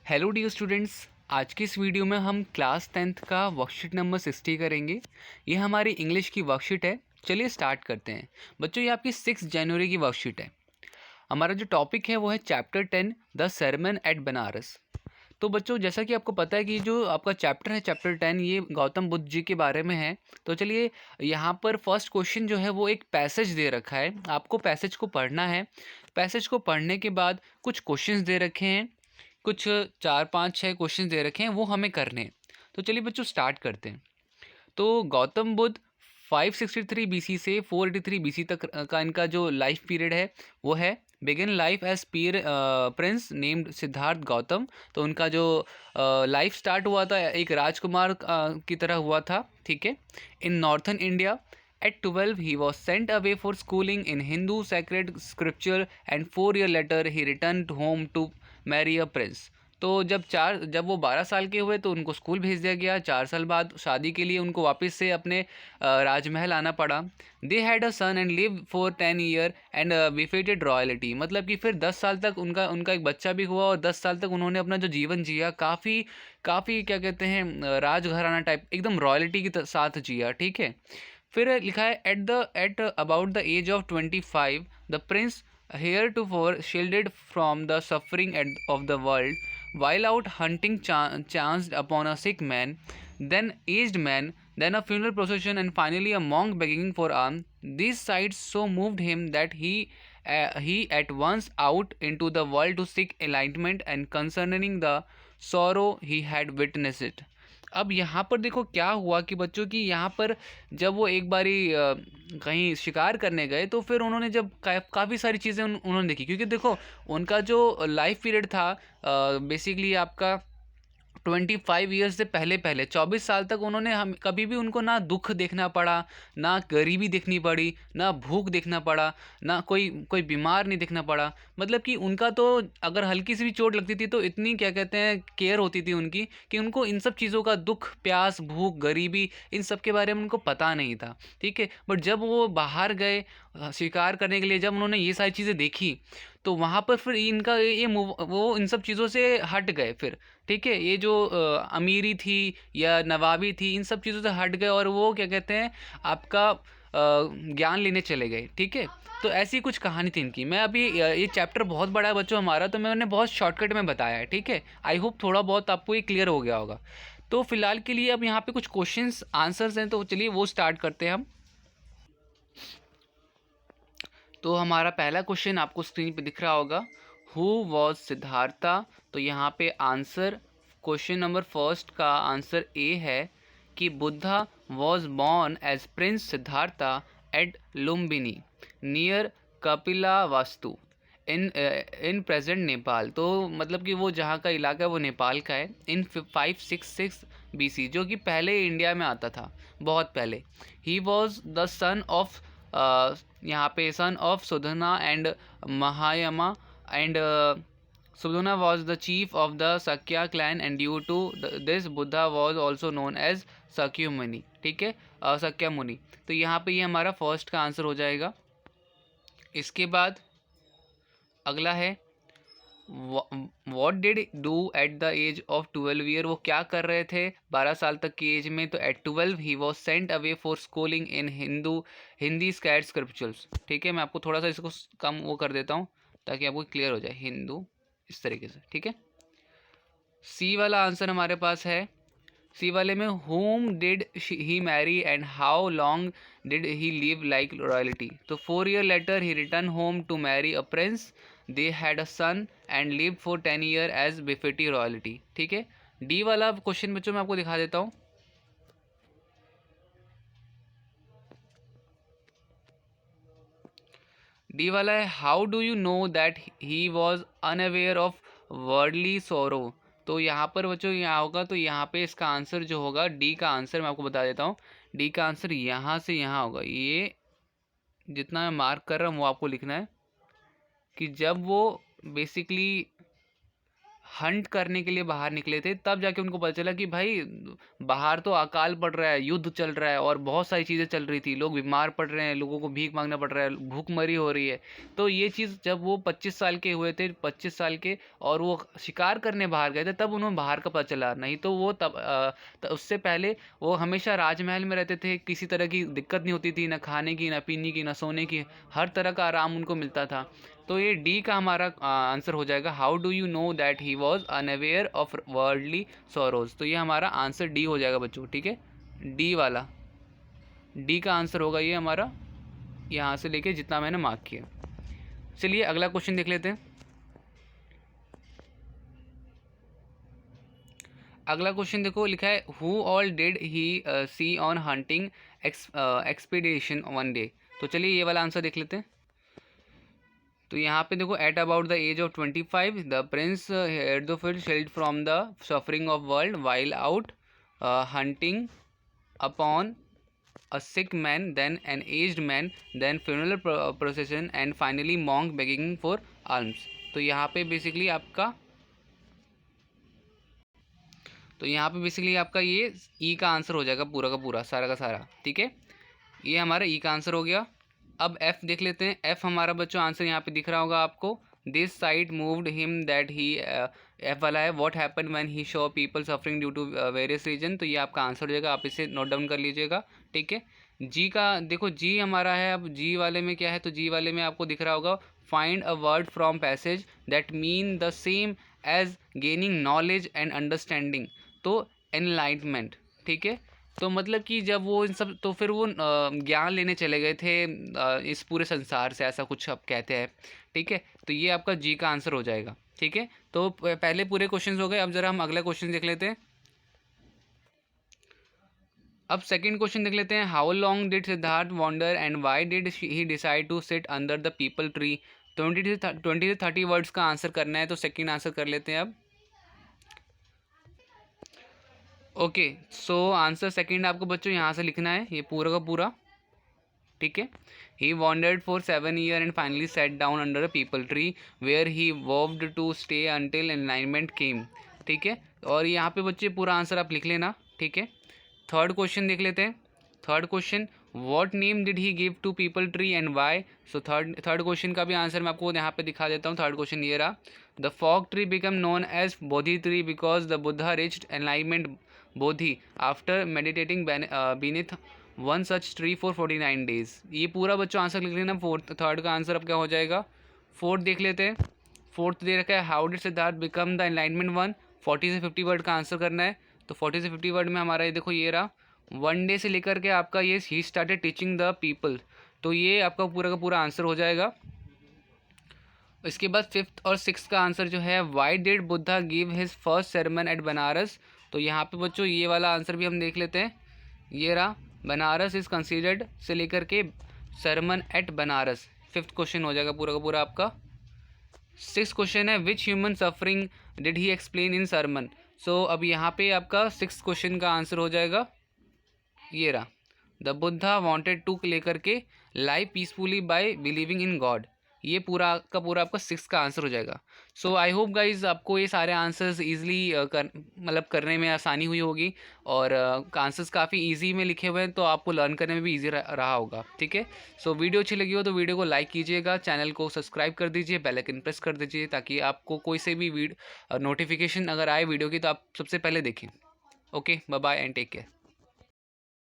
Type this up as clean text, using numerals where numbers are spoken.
Hello dear students. आज की इस वीडियो में हम क्लास 10th का वर्कशीट नंबर 60 करेंगे। ये हमारी इंग्लिश की वर्कशीट है। चलिए स्टार्ट करते हैं। बच्चों, ये आपकी 6 जनवरी की वर्कशीट है। हमारा जो टॉपिक है वो है chapter 10 the sermon at Banaras. तो बच्चों, जैसा कि आपको पता है कि जो आपका चैप्टर है चैप्टर 10 ये गौतम बुद्ध जी के बारे में है। तो चलिए, यहाँ पर फर्स्ट क्वेश्चन जो है वो एक पैसेज दे रखा है। आपको पैसेज को पढ़ना है। पैसेज को पढ़ने के बाद कुछ क्वेश्चंस दे रखे हैं, कुछ 4 5 6 क्वेश्चन दे रखे हैं, वो हमें करने हैं। तो चलिए बच्चों स्टार्ट करते हैं। तो गौतम बुद्ध 563 बीसी से 483 बीसी तक का इनका जो लाइफ पीरियड है वो है। बिगिन लाइफ एज पीर प्रिंस नेम्ड सिद्धार्थ गौतम। तो उनका जो लाइफ स्टार्ट हुआ था एक राजकुमार की तरह हुआ था, ठीक है, इन northern India. At 12, he was sent away for schooling in Hindu sacred scripture, and 4 years later, he returned home to marry a prince. तो जब वो 12 साल के हुए तो उनको स्कूल भेज दिया गया। 4 साल बाद शादी के लिए उनको वापस से अपने राजमहल आना पड़ा। They had a son and live for 10 year and befitted royalty. मतलब कि फिर 10 साल तक उनका एक बच्चा भी हुआ और 10 साल तक उन्होंने अपना जो जीवन जिया काफ़ी काफ़ी क्या कहते हैं, राजघराना टाइप एकदम रॉयल्टी के साथ जिया, ठीक है। फिर लिखा है at about the age of 25 the prince heir to for shielded from the suffering of the world while out hunting chanced upon a sick man, then aged man, then a funeral procession, and finally a monk begging for alms. These sights so moved him that he at once out into the world to seek enlightenment and concerning the sorrow he had witnessed. अब यहाँ पर देखो क्या हुआ कि बच्चों की यहाँ पर जब वो एक बारी कहीं शिकार करने गए तो फिर उन्होंने जब काफ़ी सारी चीज़ें उन्होंने देखी, क्योंकि देखो उनका जो लाइफ पीरियड था बेसिकली आपका 25 ईयर्स से पहले पहले 24 साल तक उन्होंने हम कभी भी उनको ना दुख देखना पड़ा, ना गरीबी देखनी पड़ी, ना भूख देखना पड़ा, ना कोई कोई बीमार नहीं देखना पड़ा। मतलब कि उनका तो अगर हल्की सी भी चोट लगती थी तो इतनी क्या कहते हैं केयर होती थी उनकी कि उनको इन सब चीज़ों का दुख, प्यास, भूख, गरीबी इन सब के बारे में उनको पता नहीं था, ठीक है। बट जब वो बाहर गए शिकार करने के लिए, जब उन्होंने ये सारी चीज़ें देखी तो वहाँ पर फिर इनका ये मूव वो इन सब चीज़ों से हट गए फिर, ठीक है। ये जो अमीरी थी या नवाबी थी इन सब चीज़ों से हट गए और वो क्या कहते हैं आपका ज्ञान लेने चले गए, ठीक है। तो ऐसी कुछ कहानी थी इनकी। मैं अभी ये चैप्टर बहुत बड़ा है बच्चों हमारा, तो मैंने बहुत शॉर्टकट में बताया है, ठीक है। आई होप थोड़ा बहुत आपको ये क्लियर हो गया होगा। तो फिलहाल के लिए अब यहाँ पे कुछ क्वेश्चंस आंसर्स हैं, तो चलिए वो स्टार्ट करते हैं हम। तो हमारा पहला क्वेश्चन आपको स्क्रीन पे दिख रहा होगा, हु वॉज सिद्धार्था। तो यहाँ पे आंसर क्वेश्चन नंबर फर्स्ट का आंसर ए है कि Buddha was born as prince Siddhartha at Lumbini near Kapila Vastu in present Nepal. तो मतलब कि वो जहाँ का इलाका है वो नेपाल का है। इन 566 बीसी, जो कि पहले इंडिया में आता था, बहुत पहले। He was the son of यहाँ पे son of Sudhana and Mahayama and Sudhana was the chief of the Sakya clan and due to this Buddha was also known as Sakyamuni, ठीक है, सक्या मुनि। तो यहाँ पे ये हमारा फर्स्ट का आंसर हो जाएगा। इसके बाद अगला है what did do at the age of 12 year. वो क्या कर रहे थे 12 साल तक की एज में। तो at 12 he was sent away for schooling in Hindi scat scriptures, ठीक है। मैं आपको थोड़ा सा इसको कम वो कर देता हूँ ताकि आपको क्लियर हो जाए हिंदू इस तरीके से, ठीक है। सी वाला आंसर हमारे पास है। सी वाले में whom did he marry and how long did he live like royalty। तो 4 years later he returned home to marry a prince, they had a son and lived for 10 years as befitting royalty, ठीक है। D वाला question बच्चों मैं आपको दिखा देता हूँ। डी वाला है how do you know that he was unaware of worldly सोरो। तो यहाँ पर बच्चों यहाँ होगा, तो यहाँ पे इसका आंसर जो होगा डी का आंसर मैं आपको बता देता हूँ। डी का आंसर यहाँ से यहाँ होगा। ये जितना मैं मार्क कर रहा हूँ वो आपको लिखना है कि जब वो बेसिकली हंट करने के लिए बाहर निकले थे, तब जाके उनको पता चला कि भाई बाहर तो अकाल पड़ रहा है, युद्ध चल रहा है और बहुत सारी चीज़ें चल रही थी, लोग बीमार पड़ रहे हैं, लोगों को भीख मांगना पड़ रहा है, भूखमरी हो रही है। तो ये चीज़ जब वो 25 साल के हुए थे, 25 साल के, और वो शिकार करने बाहर गए थे, तब उन्हें बाहर का पता चला। नहीं तो वो तब उससे पहले वो हमेशा राजमहल में रहते थे, किसी तरह की दिक्कत नहीं होती थी, ना खाने की, ना पीने की, ना सोने की, हर तरह का आराम उनको मिलता था। तो ये डी का हमारा आंसर हो जाएगा। How do you know that he was unaware of worldly sorrows. तो ये हमारा आंसर डी हो जाएगा बच्चों, ठीक है, डी वाला, डी का आंसर होगा ये हमारा, यहाँ से लेके जितना मैंने मार्क किया। चलिए अगला क्वेश्चन देख लेते हैं। अगला क्वेश्चन देखो, लिखा है who all did he see on hunting expedition one day. तो चलिए ये वाला आंसर देख लेते हैं। तो यहाँ पे देखो, at about the age of 25 the prince hitherto shielded from the suffering of world while out hunting upon a sick man, then an aged man, then funeral procession and finally monk begging for alms। तो यहाँ पे basically आपका ये ई का answer हो जाएगा, पूरा का पूरा, सारा का सारा, ठीक है। ये हमारा ई का आंसर हो गया। अब एफ देख लेते हैं। एफ हमारा बच्चों आंसर यहाँ पे दिख रहा होगा आपको। This sight moved him that he, F वाला है, what happen when he show people suffering due to various reason. तो ये आपका आंसर हो जाएगा, आप इसे नोट डाउन कर लीजिएगा, ठीक है। जी का देखो, जी हमारा है। अब जी वाले में क्या है, तो जी वाले में आपको दिख रहा होगा, find a word from passage that mean the same as gaining knowledge and understanding. तो एनलाइटमेंट, ठीक है। तो मतलब कि जब वो इन सब, तो फिर वो ज्ञान लेने चले गए थे इस पूरे संसार से, ऐसा कुछ आप कहते हैं, ठीक है। तो ये आपका जी का आंसर हो जाएगा, ठीक है। तो पहले पूरे क्वेश्चंस हो गए। अब जरा हम अगला क्वेश्चन देख लेते हैं। अब सेकंड क्वेश्चन देख लेते हैं। How long did Siddharth wander and why did he decide to sit under the peepal tree. 20 से 30 वर्ड्स का आंसर करना है। तो सेकंड आंसर कर लेते हैं अब। ओके, सो आंसर सेकंड आपको बच्चों यहाँ से लिखना है, ये पूरा का पूरा, ठीक है। He wandered for 7 years and finally set down under a peepal tree where he vowed to stay until enlightenment came, ठीक है। और यहाँ पे बच्चे पूरा आंसर आप लिख लेना, ठीक है। थर्ड क्वेश्चन देख लेते हैं। Third question, what name did he give to peepal tree and why. So third question का भी आंसर मैं आपको यहाँ पे दिखा देता हूँ। थर्ड क्वेश्चन ये रहा, the fig tree become known as Bodhi tree because the Buddha reached enlightenment bodhi after meditating beneath one such tree for 49 days। ये पूरा बच्चों आंसर लिख लेना। थर्ड का आंसर अब क्या हो जाएगा। फोर्थ देख लेते हैं। फोर्थ दे रखा है, how did Siddhartha become the enlightenment one. 40 से 50 वर्ड का आंसर करना है। तो 40 से 50 वर्ड में हमारा ये देखो, ये रहा, 1 day से लेकर के आपका ये he started teaching the people. तो ये आपका पूरा का पूरा आंसर हो जाएगा। इसके बाद फिफ्थ और सिक्स का आंसर जो है, why did Buddha give his first sermon at Banaras. तो यहाँ पे बच्चों ये वाला आंसर भी हम देख लेते हैं। ये रहा, बनारस इज़ कंसीडर्ड से लेकर के sermon at Banaras. Fifth question हो जाएगा पूरा का पूरा आपका। सिक्स क्वेश्चन है, which human suffering did he explain in sermon। So अब यहाँ पे आपका सिक्स क्वेश्चन का आंसर हो जाएगा, ये रहा, द बुद्धा वॉन्टेड टू लेकर के live peacefully bye believing in God. ये पूरा का पूरा आपका सिक्स का आंसर हो जाएगा। सो आई होप गाइज आपको ये सारे आंसर्स ईजिली मतलब करने में आसानी हुई होगी, और आंसर्स काफ़ी इजी में लिखे हुए हैं, तो आपको लर्न करने में भी ईजी रहा होगा, ठीक है। सो वीडियो अच्छी लगी हो तो वीडियो को लाइक कीजिएगा, चैनल को सब्सक्राइब कर दीजिए, बेल आइकन प्रेस कर दीजिए, ताकि आपको कोई से भी नोटिफिकेशन अगर आए वीडियो की तो आप सबसे पहले देखें। Okay, bye bye and take care.